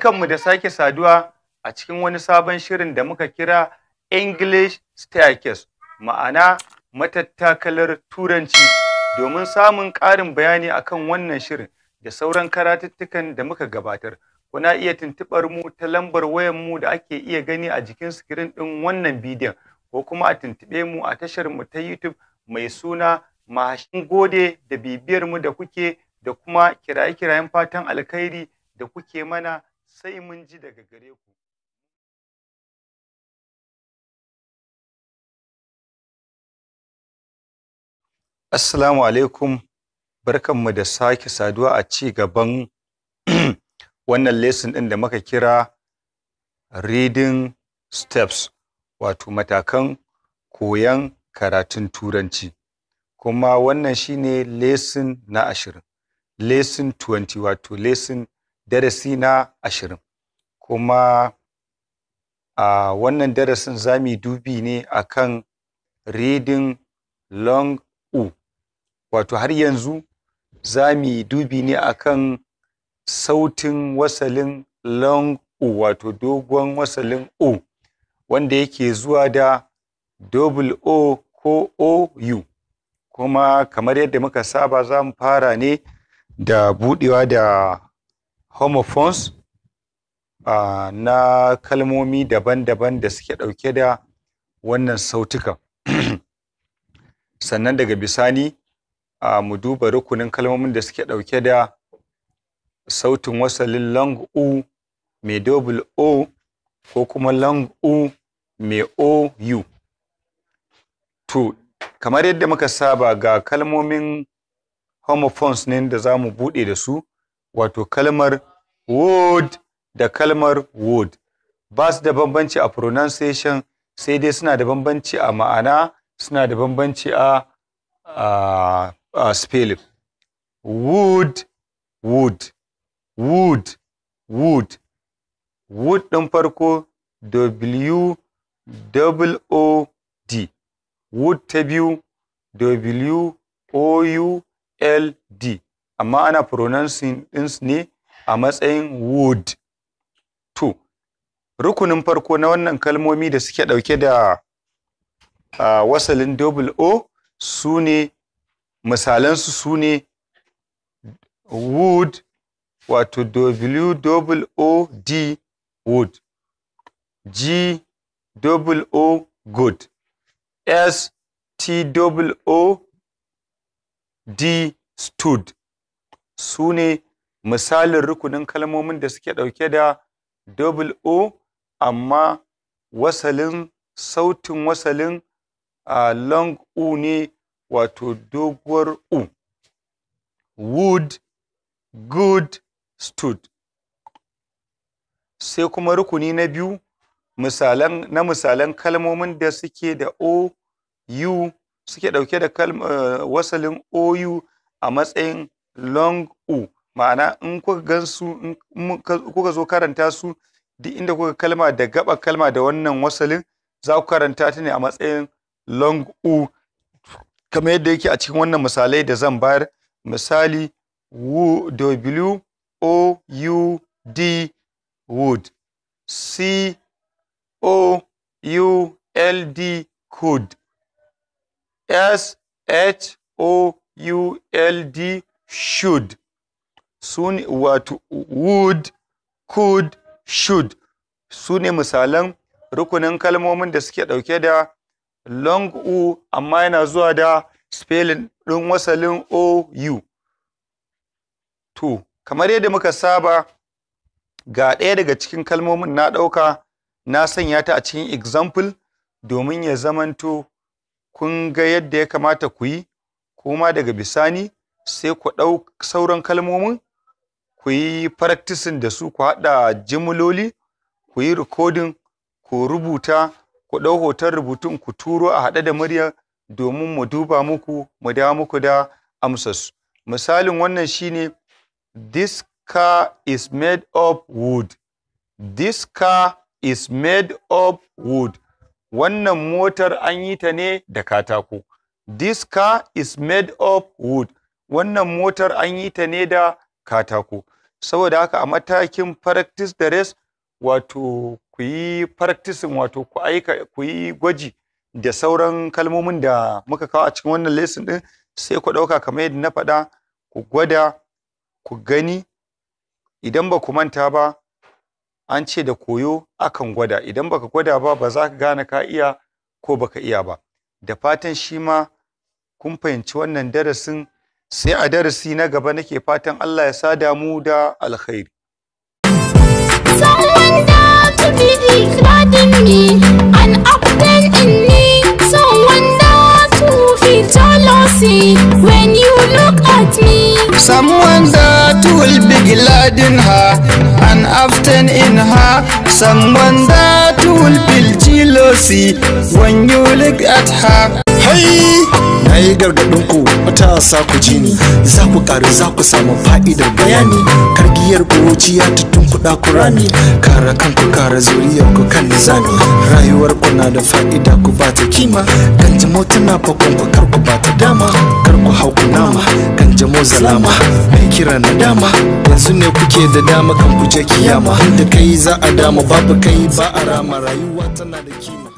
Barkanmu da sake saduwa a cikin wani sabon shirin da muka kira English Staircase, ma'ana matattakalar Turanci. Domin samun ƙarin bayani akan wannan shirin da sauran karatuttukan da muka gabatar, kuna iya tuntuɓar mu ta lambar wayar mu da ake iya gani a jikin sikirin ɗin wannan bidiyon, ko kuma a tuntuɓe mu a tashar mu ta YouTube mai suna Mahshek. Gode da bibiyar mu da kuke da kuma kiraye-kirayen fatan alkhairi da kuke mana, sai mun ji daga gare ku. Assalamu alaikum, barkanmu da sake saduwa a ci gaban wannan lesson ɗin da muka kira reading steps, wato matakan koyon karatun Turanci. Kuma wannan shine lesson na 20, lesson 20, wato lesson darasi na 20. Kuma a wannan darasin za mu yi dubi ne akan reading long U, wato har yanzu za mu yi dubi ne akan sautin wasalin long U, wato dogon wasalin U, wanda yake zuwa da double O ko OU. Kuma kamar yadda muka saba za mu fara ne da budewa da homophones na kalmomi daban-daban da suke ɗauke da wannan sautukan. Sannan daga bisani mu duba rukunin kalmomin da suke ɗauke da sautin wasalin long U mai double O ko kuma long U mai OU. To, kamar yadda muka saba ga kalmomin homophones ne da za mu buɗe da su, wato kalmar wood da kalmar wood. Ba su da bambanci a pronunciation, sai dai suna da bambanci a ma'ana, suna da bambanci a spelling. Wood, wood, wood, wood. Wood ɗin farko W-O-O-D. Wood ta biyu W-O-U-L-D. Amma ana pronouncing ɗinsu ne a matsayin wood. To, rukunin farko na wannan kalmomi da suke ɗauke da wasalin double O su ne, misalansu su ne wood, wato W-O-O-D, wood. G-O-O, good. S-T-O-O-D, stood. Su ne misalin rukunin kalmomin da suke ɗauke da double O, amma sautin wasalin long U ne, wato doguwar U. Wood, good, stood. Sai kuma rukuni na biyu, misalan kalmomin da suke da OU, suke ɗauke da wasalin OU a matsayin long U. Ma'ana in kuka gansu, kuka zo karanta su, duk inda kuka kalma da gaba kalma da wannan wasalin, za ku karanta ta ne a matsayin long U, kamar yadda yake a cikin wannan misalai da zan bayar. Misali, W-O-U-D, wood. C-O-U-L-D, could. S-H-O-U-L-D, should. Su ne, wato would, could, should. Su ne misalan rukunin kalmomin da suke ɗauke da long U, amma yana zuwa da spelling ɗin wasalin OU. To, kamar yadda muka saba, ga ɗaya daga cikin kalmomin na ɗauka na sanya ta a cikin example domin ya zamanto kun ga yadda ya kamata ku yi, kuma daga bisani sai ku ɗau sauran kalmomin ku yi practicing da su, ku haɗa jimloli, ku yi recording, ku rubuta, ku ɗau hoton rubutun ku turo a haɗe da murya domin mu duba muku, mu dawo muku da amsarsu. Misalin wannan shine, this car is made of wood. This car is made of wood. Wannan motar an yi ta ne da katako. This car is made of wood. Wannan motar an yi ta ne da katako. saboda haka a matakin practice da rest wato ku yi practicing, wato ku yi gwaji da sauran kalmomin da muka kawo a cikin wannan lesson din, sai ku ɗauka kamar yadda na faɗa, ku gwada ku gani. Idan ba ku manta ba, an ce da koyo akan gwada, idan baka gwada ba ba za ka gane ka iya ko baka iya ba. Da fatan shi ma kun fahimci wannan darasin, sai a darasi na gaba nake fatan Allah ya sada mu da alkhairi. Someone there to be declaring me and often in me. Someone there to feel jealousy when you look at me. Someone that will be glad in her and often in her. Someone that will feel jealousy when you look at her. Hey! Na yi gargaɗinku matasa ku ji ni, za ku ƙaru za ku samu fa'idar bayani. Kargiyar ƙuruciya ta tunkuɗa ku rami, kare kanku kare zuriyar ku kan nizami. Rayuwar ku na da fa'ida ku ba ta kima, kanjamau tana fakon ku kar ku ba ta dama. Kar ku hau ku nama, kanjamau zalama, mai kira na dama. Yanzu ne kuke da dama kan ku je kiyama, da kai za a dama, babu kai ba a rama. Rayuwa tana da kima.